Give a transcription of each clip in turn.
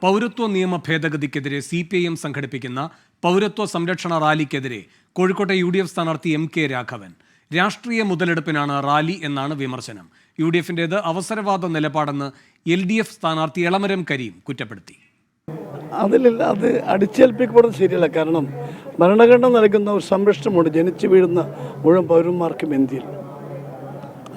പൗരത്വ നിയമ ഭേദഗതിക്കെതിരെ CPIM സംഘടിപ്പിക്കുന്ന പൗരത്വ സംരക്ഷണ റാലിക്കെതിരെ കോഴിക്കോട്ടെ UDF സ്ഥാനാർത്ഥി MK രാഘവൻ. രാഷ്ട്രീയ മുതലെടുപ്പിനാണ് റാലി എന്നാണ് വിമർശനം. UDFിൻ്റേത് അവസരവാദ നിലപാടെന്ന് LDF സ്ഥാനാർത്ഥി എളമരം കരീം കുറ്റപ്പെടുത്തി. അതിലില്ല, അത് അടിച്ചേൽപ്പിക്കപ്പെടുന്നത് ശരിയല്ല. കാരണം ഭരണഘടന നൽകുന്ന ഒരു സംരക്ഷണമുണ്ട് ജനിച്ചു വീഴുന്ന മുഴുവൻ പൗരന്മാർക്കും ഇന്ത്യയിൽ.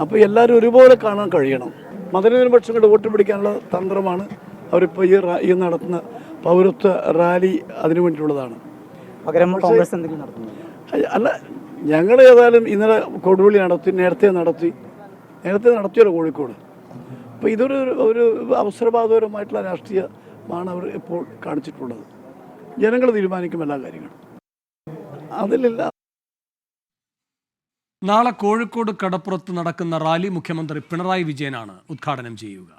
അപ്പോൾ എല്ലാവരും ഒരുപോലെ കാണാൻ കഴിയണം. മതന്യൂനപക്ഷങ്ങളുടെ വോട്ട് പിടിക്കാനുള്ള തന്ത്രമാണ് അവരിപ്പോൾ ഈ നടത്തുന്ന പൗരത്വ റാലി അതിനു വേണ്ടിയിട്ടുള്ളതാണ്. പകരം കോൺഗ്രസ് എന്തെങ്കിലും നടത്തുന്നു? അല്ല, ഞങ്ങൾ ഏതായാലും ഇന്നലെ കൊടുവള്ളി നേരത്തെ നടത്തിയല്ലോ കോഴിക്കോട്. അപ്പോൾ ഇതൊരു അവസരവാദപരമായിട്ടുള്ള രാഷ്ട്രീയമാണ് അവർ ഇപ്പോൾ കാണിച്ചിട്ടുള്ളത്. ജനങ്ങൾ തീരുമാനിക്കും എല്ലാ കാര്യങ്ങളും. അതിലില്ല. നാളെ കോഴിക്കോട് കടപ്പുറത്ത് നടക്കുന്ന റാലി മുഖ്യമന്ത്രി പിണറായി വിജയനാണ് ഉദ്ഘാടനം ചെയ്യുക.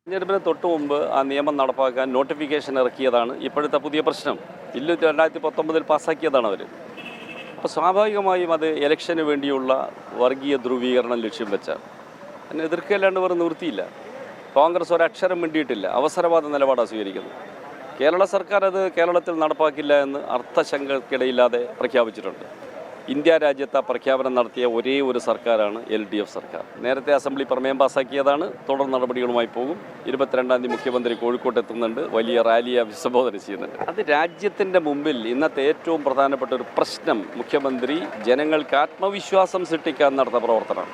തെരഞ്ഞെടുപ്പിന് തൊട്ട് മുമ്പ് ആ നിയമം നടപ്പാക്കാൻ നോട്ടിഫിക്കേഷൻ ഇറക്കിയതാണ് ഇപ്പോഴത്തെ പുതിയ പ്രശ്നം. ബില്ല് 2019 പാസ്സാക്കിയതാണ് അവർ. അപ്പോൾ സ്വാഭാവികമായും അത് ഇലക്ഷന് വേണ്ടിയുള്ള വർഗീയ ധ്രുവീകരണം ലക്ഷ്യം വെച്ചാൽ അതിനെ എതിർക്കല്ലാണ്ട് വേറെ നിവൃത്തിയില്ല. കോൺഗ്രസ് ഒരക്ഷരം വേണ്ടിയിട്ടില്ല, അവസരവാദ നിലപാടാണ് സ്വീകരിക്കുന്നത്. കേരള സർക്കാർ അത് കേരളത്തിൽ നടപ്പാക്കില്ല എന്ന് അർത്ഥശങ്കയ്ക്കിടയില്ലാതെ പ്രഖ്യാപിച്ചിട്ടുണ്ട്. ഇന്ത്യ രാജ്യത്ത് പ്രഖ്യാപനം നടത്തിയ ഒരേ ഒരു സർക്കാരാണ് LDF സർക്കാർ. നേരത്തെ അസംബ്ലി പ്രമേയം പാസ്സാക്കിയതാണ്. തുടർ നടപടികളുമായി പോകും. 22-ാം തീയതി മുഖ്യമന്ത്രി കോഴിക്കോട്ട് എത്തുന്നുണ്ട്. വലിയ റാലിയെ അഭിസംബോധന ചെയ്യുന്നുണ്ട്. അത് രാജ്യത്തിൻ്റെ മുമ്പിൽ ഇന്നത്തെ ഏറ്റവും പ്രധാനപ്പെട്ട ഒരു പ്രശ്നം മുഖ്യമന്ത്രി ജനങ്ങൾക്ക് ആത്മവിശ്വാസം സൃഷ്ടിക്കാൻ നടത്തുന്ന പ്രവർത്തനമാണ്.